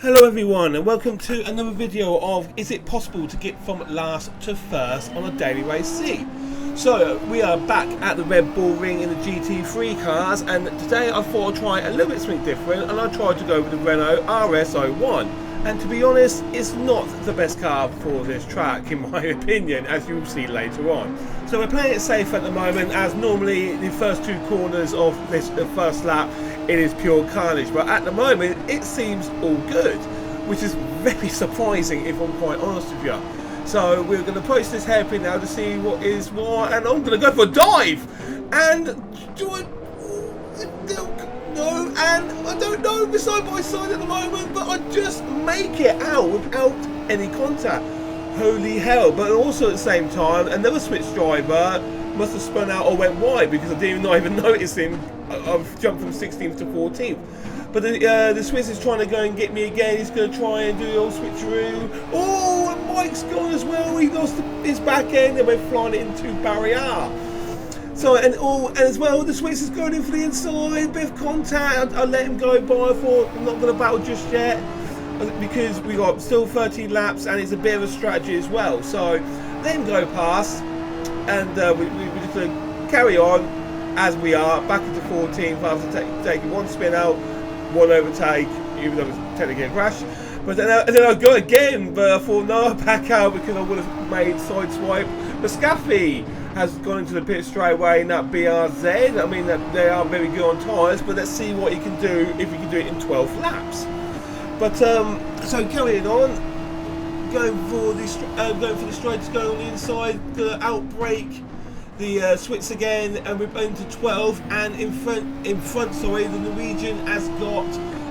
Hello everyone and welcome to another video of is it possible to get from last to first on a daily race C. So we are back at the Red Bull Ring in the GT3 cars, and today I thought I'd try a little bit something different, and I tried to go with the Renault R.S. 01. And to be honest, it's not the best car for this track in my opinion, as you'll see later on. So we're playing it safe at the moment, as normally the first two corners of this first lap it is pure carnage, but at the moment it seems all good, which is very surprising if I'm quite honest with you. So we're going to approach this hairpin now to see what is what, and I'm going to go for a dive, and do I, no, and I don't know, we're side by side at the moment, but I just make it out without any contact. Holy hell. But also at the same time, another switch driver must have spun out or went wide, because I didn't even notice him. I've jumped from 16th to 14th. But the Swiss is trying to go and get me again. He's going to try and do the old switcheroo. Oh, and Mike's gone as well. He lost his back end and went flying it into barrier. So, and as well, the Swiss is going in for the inside. Bit of contact. I let him go by. I thought I'm not going to battle just yet, because we got still 13 laps and it's a bit of a strategy as well. So let him go past, and we're just going to carry on as we are back into 14th after taking one spin out, one overtake, even though it was technically a crash. But then I go again, but I thought no, back out, because I would have made side swipe. But Scaffy has gone into the pit straight away in that BRZ. I mean, they are very good on tyres, but let's see what he can do if he can do it in 12 laps. But so carrying on, going for the straight to go on the inside, the outbrake the Switz again, and we're into 12, and in front, sorry, the Norwegian has got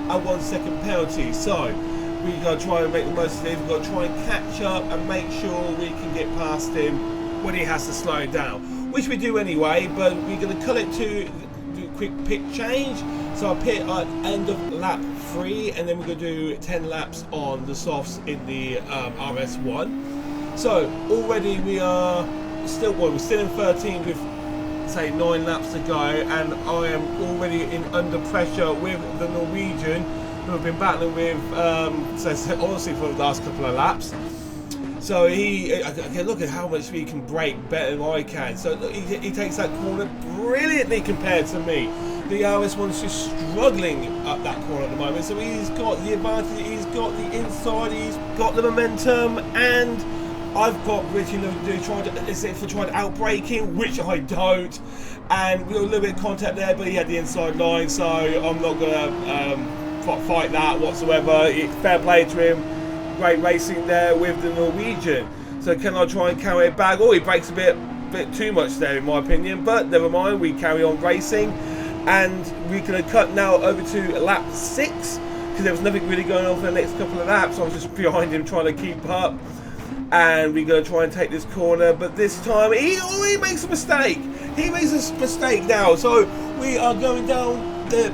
a 1 second penalty. So we've got to try and make the most of it. We've got to try and catch up and make sure we can get past him when he has to slow down, which we do anyway. But we're going to cut it to do a quick pit change. So I'll pit at end of lap 3, and then we're going to do 10 laps on the softs in the RS1. So already we're still in 13 with say 9 laps to go, and I am already under pressure with the Norwegian, who have been battling with honestly for the last couple of laps. So look at how much he can brake better than I can. So look, he takes that corner brilliantly compared to me. The RS1's just struggling up that corner at the moment, so he's got the advantage, he's got the inside, he's got the momentum, and I've got Richie trying to outbraking, which I don't, and we got a little bit of contact there, but he had the inside line, so I'm not gonna fight that whatsoever. Fair play to him, great racing there with the Norwegian. So can I try and carry it back? Oh, he brakes a bit too much there in my opinion, but never mind, we carry on racing, and we can cut now over to lap 6, because there was nothing really going on for the next couple of laps. I was just behind him trying to keep up. And we're going to try and take this corner, but this time he makes a mistake. He makes a mistake now. So we are going down the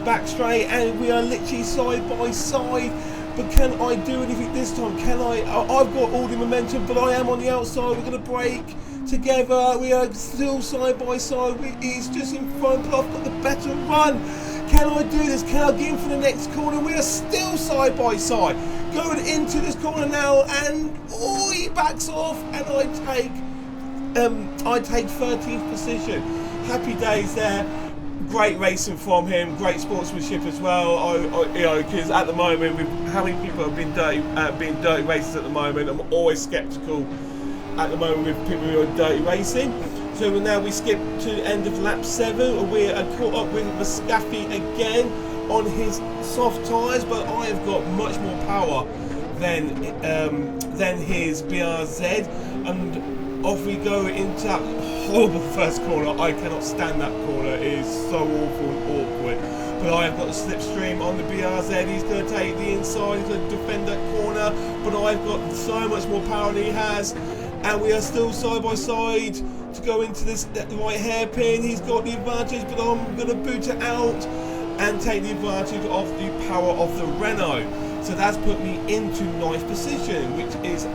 back straight, and we are literally side by side. But can I do anything this time? Can I? I've got all the momentum, but I am on the outside. We're going to brake together. We are still side by side. He's just in front, but I've got the better run. Can I do this? Can I get in for the next corner? We are still side by side. Going into this corner now, and he backs off, and I take 13th position. Happy days there. Great racing from him. Great sportsmanship as well. Because at the moment, with how many people have been dirty racers at the moment, I'm always sceptical at the moment with people who are dirty racing. So now we skip to the end of lap 7, and we are caught up with Muscafi again on his soft tyres, but I have got much more power than his BRZ, and off we go into that horrible first corner. I cannot stand that corner, it is so awful and awkward, but I have got the slipstream on the BRZ. He's going to take the inside, he's going to defend that corner, but I've got so much more power than he has, and we are still side by side to go into this right hairpin. He's got the advantage, but I'm going to boot it out and take the advantage of the power of the Renault. So that's put me into 9th position, which is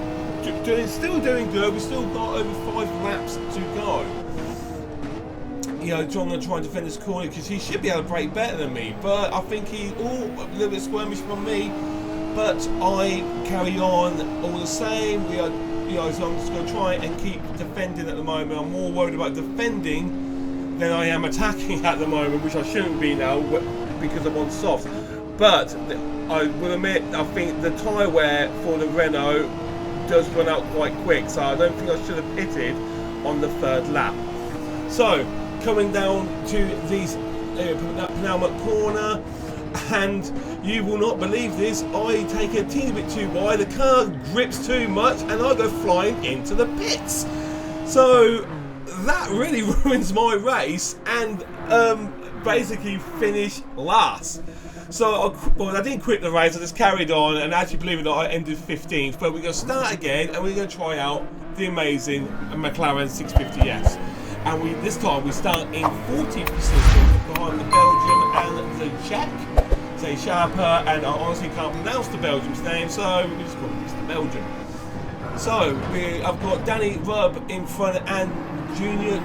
still doing good. We've still got over 5 laps to go. John going to try and defend this corner, because he should be able to brake better than me, but I think he's a little bit squirmish from me. but I carry on all the same. We are, so I'm just going to try and keep defending at the moment. I'm more worried about defending than I am attacking at the moment, which I shouldn't be now because I'm on softs. But I will admit, I think the tyre wear for the Renault does run out quite quick, so I don't think I should have pitted on the third lap. So coming down to these penultimate corner, and you will not believe this, I take it a teeny bit too wide, the car grips too much, and I go flying into the pits. So that really ruins my race, and basically finish last. So I didn't quit the race, I just carried on, and actually, believe it or not, I ended 15th. But we're going to start again, and we're going to try out the amazing McLaren 650S. And this time we start in 14th position behind the Belgium and the Czech. Say Sharper, and I honestly can't pronounce the Belgium's name, so we just call it Mr. Belgium. So I've got Danny Rubb in front and Junior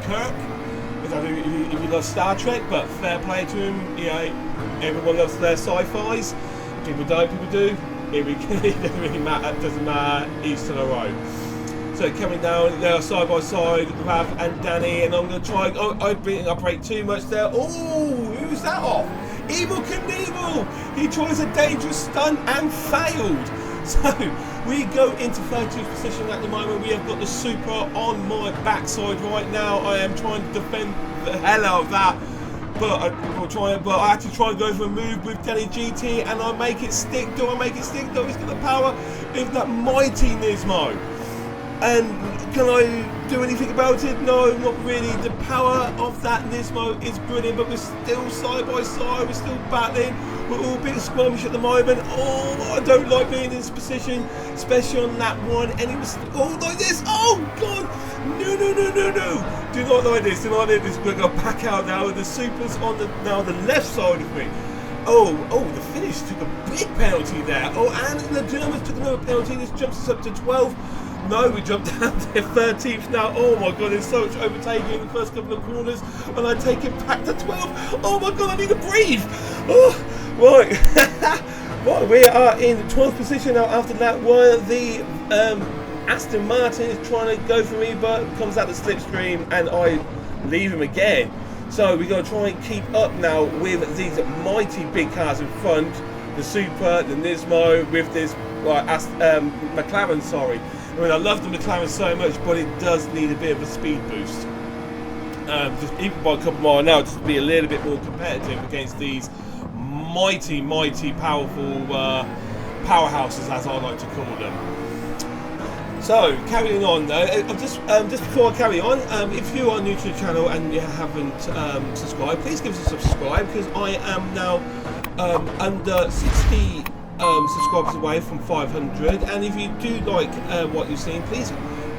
Kirk. I don't know if you love Star Trek, but fair play to him. You know, everyone loves their sci-fis. People don't, people do. It doesn't really matter. It doesn't matter. Each to their own. So coming down there side by side, Rav and Danny, and I'm going to try. Oh, I didn't operate too much there. Oh, who's that off? Evil Knievel! He tries a dangerous stunt and failed. So we go into 13th position at the moment. We have got the Super on my backside right now. I am trying to defend the hell out of that, but I actually try and go for a move with Danny GT, and I make it stick. Do I make it stick? No, he's got the power of that mighty Nismo. And can I do anything about it? No, not really. The power of that Nismo is brilliant, but we're still side by side, we're still battling. We're all a bit squirmish at the moment. Oh, I don't like being in this position, especially on lap one. And he was all like this. Oh, God. No, no, no, no, no. Do not like this. Do not like this. We're going to back out now. The Super's on the left side of me. Oh, the finish took a big penalty there. Oh, and the Germans took another penalty. This jumps us up to 12. No, we jumped down to 13th now. Oh my God, there's so much overtaking in the first couple of corners, and I take it back to 12. Oh my God, I need to breathe. Oh, right. Right, we are in 12th position now after that one. The Aston Martin is trying to go for me, but comes out the slipstream, and I leave him again. So we're going to try and keep up now with these mighty big cars in front. The Super, the Nismo, with this McLaren, sorry. I mean, I love the McLaren so much, but it does need a bit of a speed boost. Just even by a couple more now, just to be a little bit more competitive against these mighty, mighty, powerful powerhouses, as I like to call them. So, carrying on though, just before I carry on, if you are new to the channel and you haven't subscribed, please give us a subscribe, because I am now under 60 subscribers away from 500, and if you do like what you've seen, please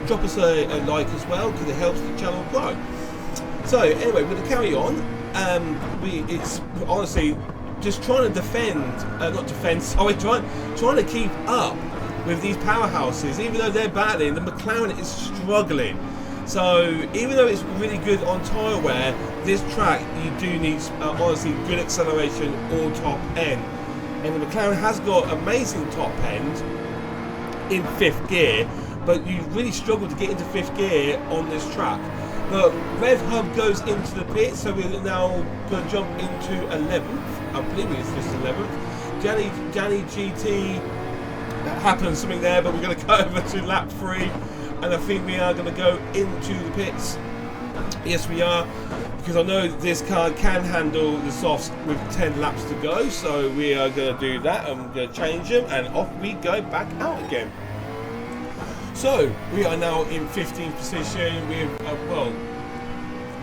drop us a like as well, because it helps the channel grow. So anyway, we're going to carry on. It's honestly just trying to defend, trying to keep up with these powerhouses. Even though they're battling, the McLaren is struggling. So even though it's really good on tyre wear, this track you do need honestly good acceleration or top end. And the McLaren has got amazing top end in 5th gear, but you really struggle to get into 5th gear on this track. But Rev Hub goes into the pit, so we're now going to jump into 11th. I believe it's just 11th. Danny GT, that happens something there, but we're going to go over to lap 3, and I think we are going to go into the pits. Yes, we are, because I know this car can handle the softs with 10 laps to go, so we are going to do that. I'm going to change them, and off we go back out again. So we are now in 15th position with well,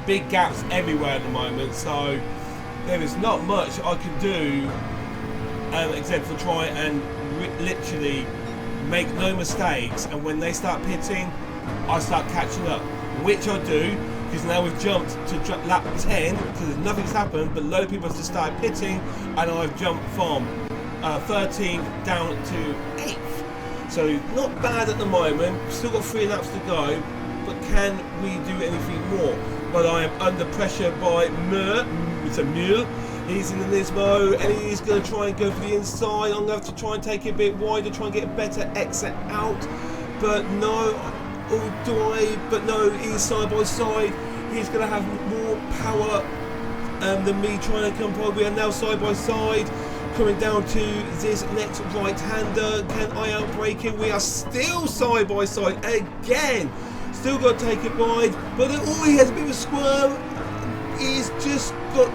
big gaps everywhere at the moment, so there is not much I can do except for try and literally make no mistakes, and when they start pitting I start catching up, which I do, because now we've jumped to lap 10, because nothing's happened, but a load of people have just started pitting, and I've jumped from 13th down to 8th. So not bad at the moment, still got 3 laps to go, but can we do anything more? But I am under pressure by Mr. Mule, He's in the Nismo and he's going to try and go for the inside. I'm going to have to try and take it a bit wider, try and get a better exit out. But no, or do I? But no, he's side by side. He's going to have more power than me trying to come forward. We are now side by side. Coming down to this next right-hander. Can I outbrake him? We are still side by side again. Still got to take it wide. But he has a bit of a squirm. He's just got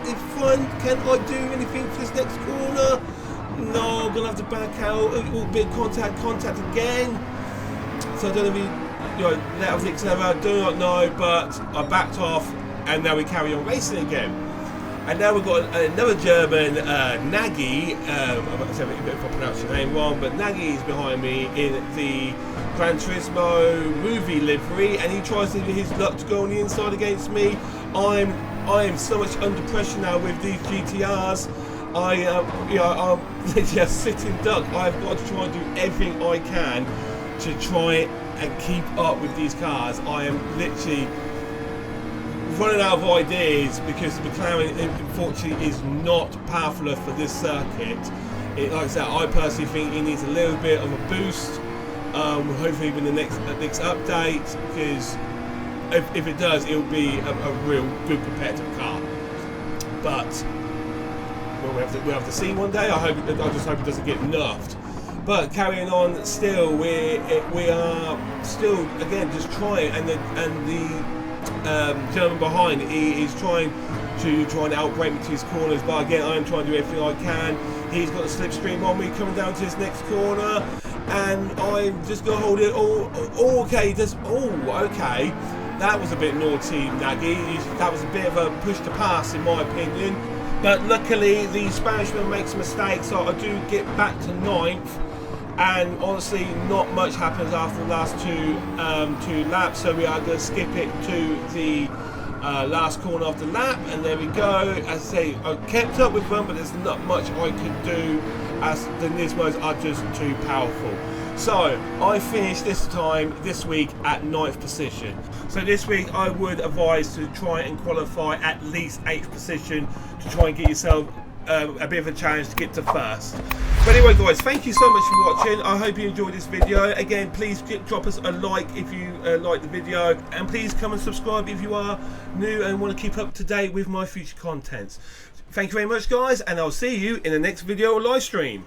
in front. Can I do anything for this next corner? No, I'm gonna have to back out. A little bit of contact again. So I don't know if he, let off the accelerator. I do not know, but I backed off, and now we carry on racing again. And now we've got another German, Nagy. I'm about to say if I pronounce your name wrong, but Nagy is behind me in the Gran Turismo movie livery, and he tries to his luck to go on the inside against me. I am so much under pressure now with these GTRs. I'm literally a sitting duck. I've got to try and do everything I can to try and keep up with these cars. I am literally running out of ideas because the McLaren, unfortunately, is not powerful enough for this circuit. Like I said, I personally think it needs a little bit of a boost. Hopefully, with the next update, because if it does, it will be a real good competitive car. But we'll have to see one day. I just hope it doesn't get nerfed. But carrying on, still we are still again just trying, and the German behind, he is trying to outbrake me to his corners. But again, I am trying to do everything I can. He's got a slipstream on me coming down to his next corner, and I'm just gonna hold it. Okay. Okay. That was a bit naughty, Nagy. That was a bit of a push to pass, in my opinion. But luckily, the Spanishman makes mistakes, so I do get back to 9th. And honestly, not much happens after the last two laps, so we are going to skip it to the last corner of the lap, and there we go. As I say, I kept up with them, but there's not much I could do as the Nismos are just too powerful. So I finished this week at 9th position. So this week I would advise to try and qualify at least 8th position to try and get yourself a bit of a challenge to get to 1st. But anyway guys, thank you so much for watching. I hope you enjoyed this video. Again, please drop us a like if you like the video, and please come and subscribe if you are new and want to keep up to date with my future contents. Thank you very much guys, and I'll see you in the next video or live stream.